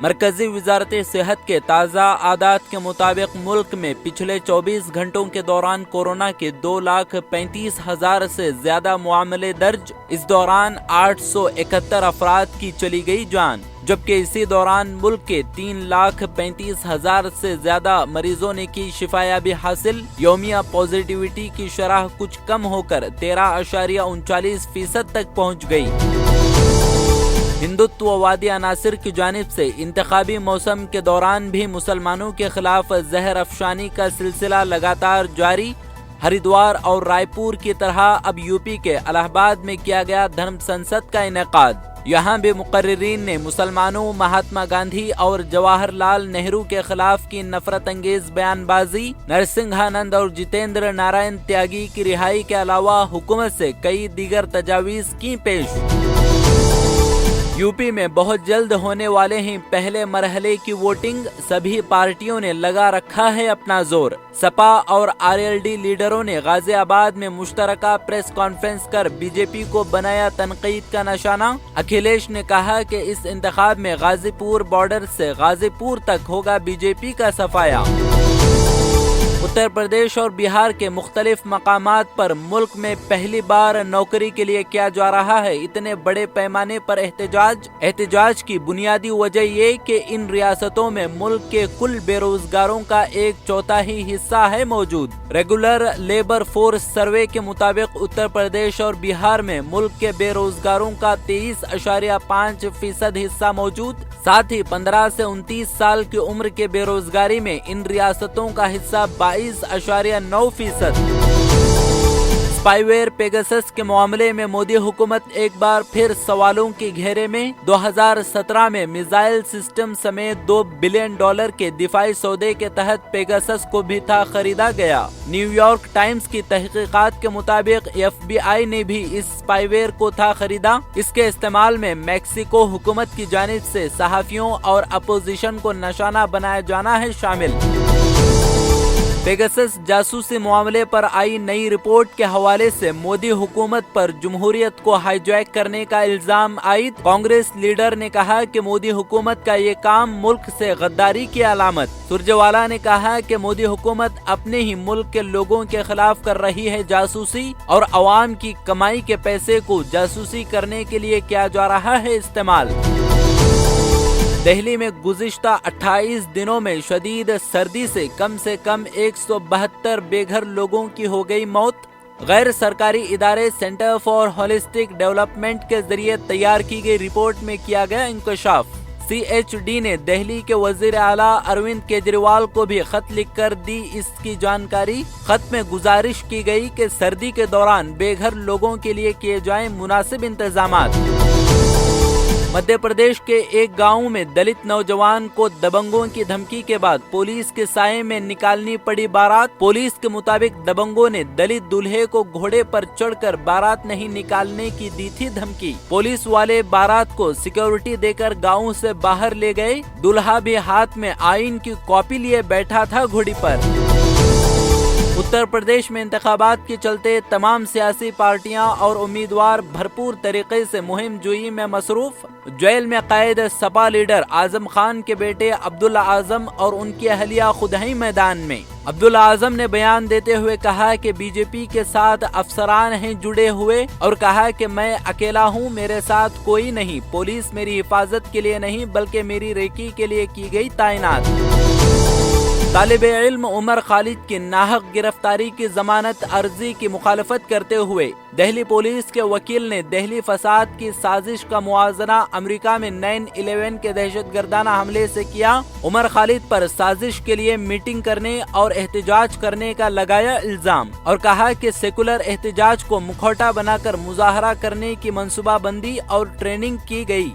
مرکزی وزارت صحت کے تازہ اعداد کے مطابق ملک میں پچھلے 24 گھنٹوں کے دوران کورونا کے 2,35,000 سے زیادہ معاملے درج۔ اس دوران 871 افراد کی چلی گئی جان، جبکہ اسی دوران ملک کے 3,35,000 سے زیادہ مریضوں نے کی شفایابی حاصل۔ یومیہ پازیٹیوٹی کی شرح کچھ کم ہو کر 13.39% تک پہنچ گئی۔ ہندوتووادی عناصر کی جانب سے انتخابی موسم کے دوران بھی مسلمانوں کے خلاف زہر افشانی کا سلسلہ لگاتار جاری۔ ہریدوار اور رائے پور کی طرح اب یو پی کے الہ آباد میں کیا گیا دھرم سنسد کا انعقاد۔ یہاں بھی مقررین نے مسلمانوں، مہاتما گاندھی اور جواہر لال نہرو کے خلاف کی نفرت انگیز بیان بازی، نرسنگھانند اور جتیندر نارائن تیاگی کی رہائی کے علاوہ حکومت سے کئی دیگر تجاویز کی پیش۔ یو پی میں بہت جلد ہونے والے ہیں پہلے مرحلے کی ووٹنگ، سبھی پارٹیوں نے لگا رکھا ہے اپنا زور۔ سپا اور آر ایل ڈی لیڈروں نے غازی آباد میں مشترکہ پریس کانفرنس کر بی جے پی کو بنایا تنقید کا نشانہ۔ اکھلیش نے کہا کہ اس انتخاب میں غازی پور بارڈر سے غازی پور تک ہوگا بی جے پی کا صفایا۔ اتر پردیش اور بہار کے مختلف مقامات پر ملک میں پہلی بار نوکری کے لیے کیا جا رہا ہے اتنے بڑے پیمانے پر احتجاج کی بنیادی وجہ یہ کہ ان ریاستوں میں ملک کے کل بے روزگاروں کا 1/4 حصہ ہے موجود۔ ریگولر لیبر فورس سروے کے مطابق اتر پردیش اور بہار میں ملک کے بے روزگاروں کا 23.5% حصہ موجود۔ ساتھ ہی 15 سے 29 سال کی عمر کے بے روزگاری میں ان ریاستوں کا حصہ 22.9%۔ اسپائی ویئر پیگسس کے معاملے میں مودی حکومت ایک بار پھر سوالوں کے گھیرے میں۔ 2017 میں میزائل سسٹم سمیت $2 بلین کے دفاعی سودے کے تحت پیگسس کو بھی تھا خریدا گیا۔ نیو یارک ٹائمز کی تحقیقات کے مطابق ایف بی آئی نے بھی اس اسپائی ویئر کو تھا خریدا۔ اس کے استعمال میں میکسیکو حکومت کی جانب سے صحافیوں اور اپوزیشن کو نشانہ بنایا جانا ہے شامل۔ پیگسس جاسوسی معاملے پر آئی نئی رپورٹ کے حوالے سے مودی حکومت پر جمہوریت کو ہائی جیک کرنے کا الزام عائد۔ کانگریس لیڈر نے کہا کہ مودی حکومت کا یہ کام ملک سے غداری کی علامت۔ سرجیوالا نے کہا کہ مودی حکومت اپنے ہی ملک کے لوگوں کے خلاف کر رہی ہے جاسوسی اور عوام کی کمائی کے پیسے کو جاسوسی کرنے کے لیے کیا جا رہا ہے استعمال۔ دہلی میں گزشتہ 28 دنوں میں شدید سردی سے کم 172 بے گھر لوگوں کی ہو گئی موت۔ غیر سرکاری ادارے سینٹر فار ہولسٹک ڈیولپمنٹ کے ذریعے تیار کی گئی رپورٹ میں کیا گیا انکشاف۔ سی ایچ ڈی نے دہلی کے وزیر اعلیٰ اروند کیجریوال کو بھی خط لکھ کر دی اس کی جانکاری۔ خط میں گزارش کی گئی کہ سردی کے دوران بے گھر لوگوں کے لیے کیے جائیں مناسب انتظامات۔ مدھیہ پردیش کے ایک گاؤں میں دلت نوجوان کو دبنگوں کی دھمکی کے بعد پولیس کے سائے میں نکالنی پڑی بارات۔ پولیس کے مطابق دبنگوں نے دلت دولہے کو گھوڑے پر چڑھ کر بارات نہیں نکالنے کی دی تھی دھمکی۔ پولیس والے بارات کو سیکیورٹی دے کر گاؤں سے باہر لے گئے۔ دولہا بھی ہاتھ میں آئین کی کاپی لیے بیٹھا تھا گھوڑی پر۔ اتر پردیش میں انتخابات کے چلتے تمام سیاسی پارٹیاں اور امیدوار بھرپور طریقے سے مہم جوئی میں مصروف۔ جیل میں قید سپا لیڈر اعظم خان کے بیٹے عبداللہ اعظم اور ان کی اہلیہ خود ہی میدان میں۔ عبداللہ اعظم نے بیان دیتے ہوئے کہا کہ بی جے پی کے ساتھ افسران ہیں جڑے ہوئے اور کہا کہ میں اکیلا ہوں، میرے ساتھ کوئی نہیں، پولیس میری حفاظت کے لیے نہیں بلکہ میری ریکی کے لیے کی گئی تعینات۔ طالب علم عمر خالد کی ناحق گرفتاری کی ضمانت عرضی کی مخالفت کرتے ہوئے دہلی پولیس کے وکیل نے دہلی فساد کی سازش کا موازنہ امریکہ میں 9/11 کے دہشت گردانہ حملے سے کیا۔ عمر خالد پر سازش کے لیے میٹنگ کرنے اور احتجاج کرنے کا لگایا الزام اور کہا کہ سیکولر احتجاج کو مکھوٹا بنا کر مظاہرہ کرنے کی منصوبہ بندی اور ٹریننگ کی گئی۔